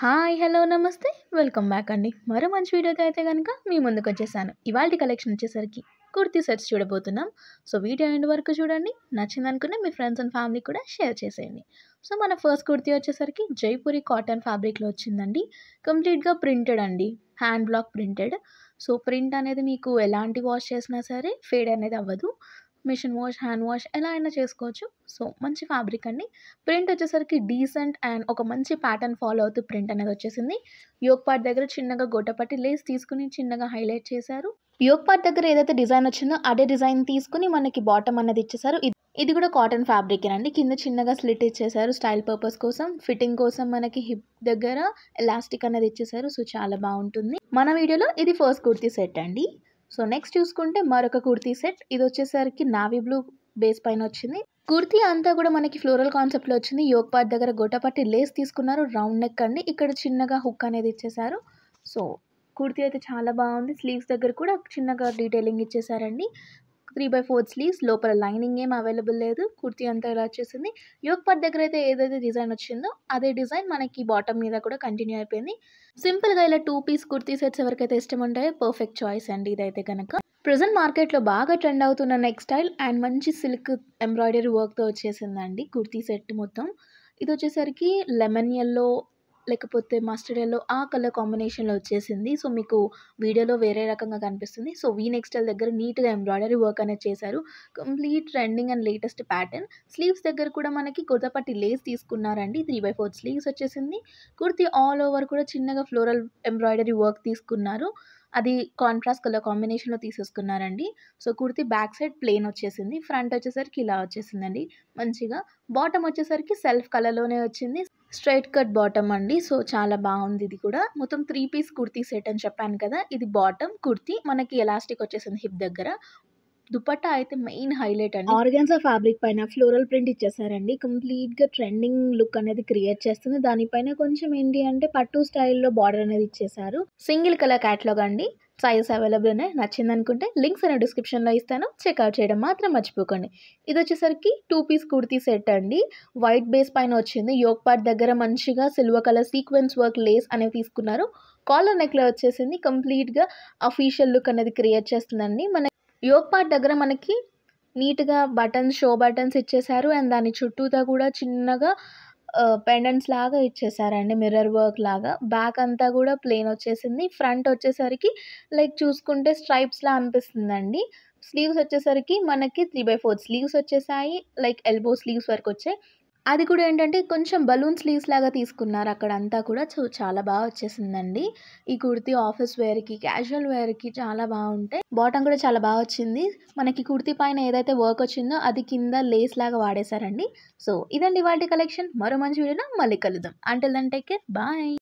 Hi! Hello! నమస్తే. Welcome back అండి. మరో మంచి వీడియోతో అయితే గనక మీ ముందుకొచ్చేసాను. ఇవాల్టి కలెక్షన్ వచ్చేసరికి కుర్తీ సెట్స్ చూడబోతున్నాం. సో, వీడియో ఎండ్ వరకు చూడండి. నచ్చిందనుకుంటే మీ ఫ్రెండ్స్ అండ్ ఫ్యామిలీకి కూడా షేర్ చేసేయండి. సో, మన ఫస్ట్ కుర్తీ వచ్చేసరికి జైపూరి కాటన్ ఫ్యాబ్రిక్‌లో వచ్చిందండి. కంప్లీట్‌గా ప్రింటెడ్ అండి. Hand block printed. So, print అనేది మీకు ఎలాంటి వాష్ చేసినా సరే ఫేడ్ అనేది అవ్వదు. మిషన్ వాష్, హ్యాండ్ వాష్ ఎలా అయినా చేసుకోవచ్చు. సో, మంచి ఫ్యాబ్రిక్ అండి. ప్రింట్ వచ్చేసరికి డీసెంట్ అండ్ ఒక మంచి ప్యాటర్న్ ఫాలో అవుతూ ప్రింట్ అనేది వచ్చేసింది. యోక్ పార్ట్ దగ్గర చిన్నగా గొట్టపట్టి లేస్ తీసుకొని చిన్నగా హైలైట్ చేశారు. యోక్ పార్ట్ దగ్గర ఏదైతే డిజైన్ వచ్చిందో అదే డిజైన్ తీసుకొని మనకి బాటమ్ అన్నది ఇచ్చేసారు. ఇది కూడా కాటన్ ఫ్యాబ్రికేనండి. కింద చిన్నగా స్లిట్ ఇచ్చేసారు స్టైల్ పర్పస్ కోసం. ఫిట్టింగ్ కోసం మనకి హిప్ దగ్గర ఎలాస్టిక్ అనేది ఇచ్చేసారు. సో, చాలా బాగుంటుంది. మన వీడియోలో ఇది ఫస్ట్ కుర్తీ సెట్ అండి. సో, నెక్స్ట్ చూసుకుంటే మరొక కుర్తీ సెట్. ఇది వచ్చేసరికి నావీ బ్లూ బేస్ పైన వచ్చింది. కుర్తీ అంతా కూడా మనకి ఫ్లోరల్ కాన్సెప్ట్‌లో వచ్చింది. యోక్ పార్ట్ దగ్గర గొట్టపట్టి లేస్ తీసుకున్నారు. రౌండ్ నెక్ అండి. ఇక్కడ చిన్నగా హుక్ అనేది ఇచ్చేసారు. సో, కుర్తీ అయితే చాలా బాగుంది. స్లీవ్స్ దగ్గర కూడా చిన్నగా డీటెయిలింగ్ ఇచ్చేసారండి. 3/4 స్లీవ్స్. లోపల లైనింగ్ ఏం అవైలబుల్ లేదు. కుర్తీ అంతా ఇలా వచ్చేసింది. యోక్ పార్ట్ దగ్గర అయితే ఏదైతే డిజైన్ వచ్చిందో అదే డిజైన్ మనకి బాటమ్ మీద కూడా కంటిన్యూ అయిపోయింది. సింపుల్‌గా ఇలా 2 పీస్ కుర్తీ సెట్స్ ఎవరికైతే ఇష్టం ఉంటాయో పర్ఫెక్ట్ చాయిస్ అండి ఇదైతే గనక. ప్రెజెంట్ మార్కెట్‌లో బాగా ట్రెండ్ అవుతున్న నెక్ స్టైల్ అండ్ మంచి సిల్క్ ఎంబ్రాయిడరీ వర్క్‌తో వచ్చేసిందండి కుర్తీ సెట్ మొత్తం. ఇదొచ్చేసరికి లెమన్ యెల్లో లేకపోతే మస్టర్డ్ యెల్లో ఆ కలర్ కాంబినేషన్‌లో వచ్చేసింది. సో, మీకు వీడియోలో వేరే రకంగా కనిపిస్తుంది. సో, వీ నెక్ స్టైల్ దగ్గర నీట్‌గా ఎంబ్రాయిడరీ వర్క్ అనేది చేశారు. Complete trending and latest pattern. Sleeves దగ్గర కూడా మనకి కుర్తాపట్టి లేస్ తీసుకున్నారండి. 3/4 స్లీవ్స్ వచ్చేసింది. కుర్తీ ఆల్ ఓవర్ కూడా చిన్నగా ఫ్లోరల్ ఎంబ్రాయిడరీ వర్క్ తీసుకున్నారు. అది కాంట్రాస్ట్ కలర్ కాంబినేషన్‌లో తీసేసుకున్నారండి. So, kurti back side plain వచ్చేసింది. ఫ్రంట్ వచ్చేసరికి ఇలా వచ్చేసిందండి మంచిగా. బాటమ్ వచ్చేసరికి సెల్ఫ్ కలర్‌లోనే వచ్చింది. స్ట్రెయిట్ కట్ బాటమ్ అండి. సో, చాలా బాగుంది ఇది కూడా. మొత్తం 3 పీస్ కుర్తీ సెట్ అని చెప్పాను కదా! ఇది బాటమ్ కుర్తీ మనకి ఎలాస్టిక్ వచ్చేసింది హిప్ దగ్గర. దుపట్టా అయితే మెయిన్ హైలైట్ అండి. ఆర్గాన్జా ఫ్యాబ్రిక్ పైన ఫ్లోరల్ ప్రింట్ ఇచ్చేసారండి. కంప్లీట్‌గా ట్రెండింగ్ లుక్ అనేది క్రియేట్ చేస్తుంది. దానిపైన కొంచెం ఏంటి అంటే పట్టు స్టైల్‌లో బార్డర్ అనేది ఇచ్చేసారు. సింగిల్ కలర్ క్యాటలాగ్ అండి. సైజెస్ అవైలబుల్ ఉన్నాయి. నచ్చిందనుకుంటే లింక్స్ అనేవి డిస్క్రిప్షన్‌లో ఇస్తాను. చెక్‌ఔట్ చేయడం మాత్రం మర్చిపోకండి. ఇదొచ్చేసరికి 2 పీస్ కుర్తీ సెట్ అండి. వైట్ బేస్ పైన వచ్చింది. యోక్ పార్ట్ దగ్గర మంచిగా silver colour sequence work lace అనేవి తీసుకున్నారు. కాలర్ నెక్‌లో వచ్చేసింది. కంప్లీట్‌గా అఫీషియల్ లుక్ అనేది క్రియేట్ చేస్తుందండి. యోక్ పార్ట్ దగ్గర మనకి నీట్‌గా బటన్స్, షో బటన్స్ ఇచ్చేసారు. అండ్ దాని చుట్టూతా కూడా చిన్నగా పెండెంట్స్ లాగా ఇచ్చేసారండి. మిర్రర్ వర్క్ లాగా. బ్యాక్ అంతా కూడా ప్లెయిన్ వచ్చేసింది. ఫ్రంట్ వచ్చేసరికి లైక్ చూసుకుంటే స్ట్రైప్స్‌లా అనిపిస్తుందండి. స్లీవ్స్ వచ్చేసరికి మనకి 3/4 స్లీవ్స్ వచ్చేసాయి. లైక్ ఎల్బో స్లీవ్స్ వరకు వచ్చాయి. అది కూడా ఏంటంటే కొంచెం బలూన్ స్లీవ్స్ లాగా తీసుకున్నారు అక్కడంతా కూడా. సో, చాలా బాగా వచ్చేసిందండి. ఈ కుర్తీ ఆఫీస్ వేర్‌కి, క్యాజువల్ వేర్‌కి చాలా బాగుంటాయి. బాటమ్ కూడా చాలా బాగా వచ్చింది. మనకి కుర్తీ పైన ఏదైతే వర్క్ వచ్చిందో అది కింద లేస్ లాగా వాడేసారండి. సో, ఇదండి ఇవాల్టి కలెక్షన్. మరో మంచి వీడియోలో మళ్ళీ కలుద్దాం. Until then take care. Bye.